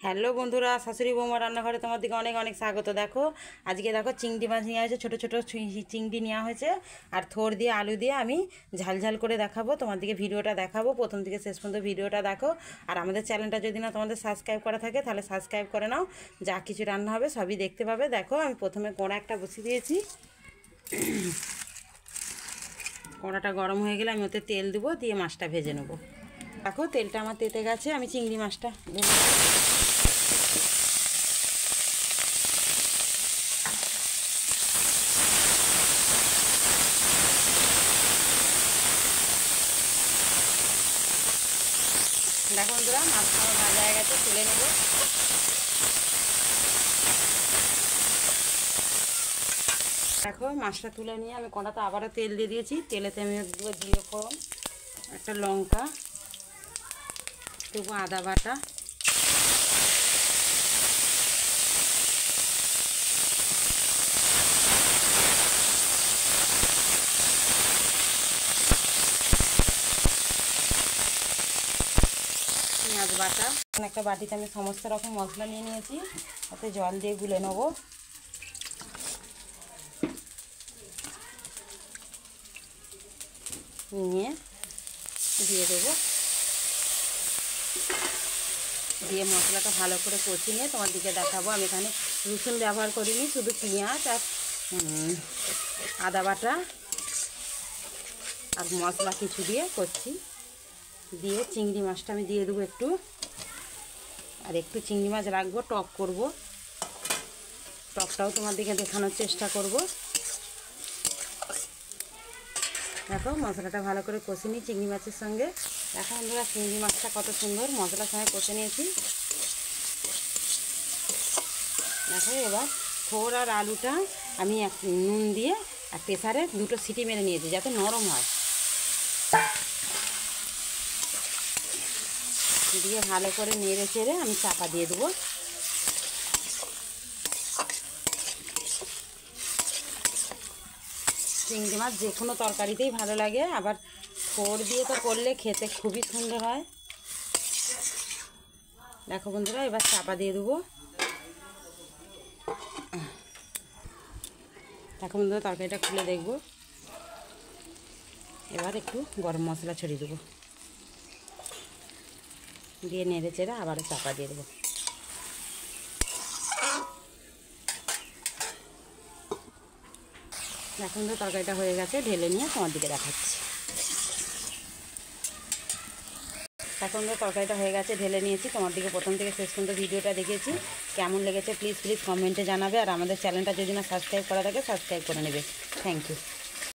Hello বন্ধুরা, শাশুড়ি বৌমা রান্নাঘরে তোমার দিকে অনেক অনেক স্বাগত। দেখো আজকে দেখো চিংড়ি মাছ নেওয়া হয়েছে, ছোটো ছোটো চিংড়ি নেওয়া হয়েছে আর থোড় দিয়ে আলু দিয়ে আমি ঝাল ঝাল করে দেখাবো। তোমার দিকে ভিডিওটা দেখাবো, প্রথম থেকে শেষ পর্যন্ত ভিডিওটা দেখো। আর আমাদের চ্যানেলটা যদি না তোমাদের সাবস্ক্রাইব করা থাকে তাহলে সাবস্ক্রাইব করে নাও, যা কিছু রান্না হবে সবই দেখতে পাবে। দেখো আমি প্রথমে কড়া একটা বসিয়ে দিয়েছি, কড়াটা গরম হয়ে গেলে আমি ওতে তেল দেবো, দিয়ে মাছটা ভেজে নেবো। দেখো তেলটা আমার তেতে গেছে, আমি চিংড়ি মাছটা ভেজে দেখো বন্ধুরা, মাছটা আমার ভাজা হয়ে গেছে, তুলে নেব। দেখো মাছটা তুলে নিয়ে আমি কড়াতে আবারও তেল দিয়ে দিয়েছি, তেলেতে আমি দেবো জিরে ফোড়ন, একটা লঙ্কা দেবো, আদা বাটা, পেঁয়াজ বাটা। একটা বাটিতে আমি সমস্ত রকম মশলা নিয়ে নিয়েছি, তাতে জল দিয়ে গুলে নেবো। নিয়ে দিয়ে দেবো, দিয়ে মশলাটা ভালো করে কষিয়ে নিয়ে তোমার দিকে দেখাবো। আমি এখানে রসুন ব্যবহার করিনি, শুধু পেঁয়াজ আর আদা বাটা আর মশলা কিছু দিয়ে করছি। দিয়ে চিংড়ি মাছটা আমি দিয়ে দেবো একটু, আর একটু চিংড়ি মাছ রাখবো, টক করব। টকটাও তোমার দিকে দেখানোর চেষ্টা করব। দেখো মশলাটা ভালো করে কষে নিই চিংড়ি মাছের সঙ্গে। দেখো বন্ধুরা, চিংড়ি মাছটা কত সুন্দর মশলার সঙ্গে কষে নিয়েছি। দেখো এবার থোড় আর আলুটা আমি নুন দিয়ে আর প্রেসারে দুটো সিটি মেরে নিয়েছি, যাতে নরম হয়। দিয়ে ভালো করে নেড়ে চেড়ে আমি চাপা দিয়ে দেবো। চিংড়ি মাছ যে কোনো তরকারিতেই ভালো লাগে, আবার থোড় দিয়ে তো করলে খেতে খুবই সুন্দর হয়। দেখো বন্ধুরা, এবার চাপা দিয়ে দেবো। দেখো বন্ধুরা, তরকারিটা খুলে দেখবো। এবার একটু গরম মশলা ছড়িয়ে দেবো, দিয়ে নেড়ে চেড়ে আবারও চাপা দিয়ে দেবো। এখন তো তরকারিটা হয়ে গেছে, ঢেলে নিয়ে তোমার দিকে দেখাচ্ছি। এখন তো তরকারিটা হয়ে গেছে, ঢেলে নিয়েছি, তোমার দিকে প্রথম থেকে শেষ পর্যন্ত ভিডিওটা দেখেছি। কেমন লেগেছে প্লিজ কমেন্টে জানাবে। আর আমাদের চ্যানেলটা যদি না সাবস্ক্রাইব করা থাকে সাবস্ক্রাইব করে নেবে। Thank you.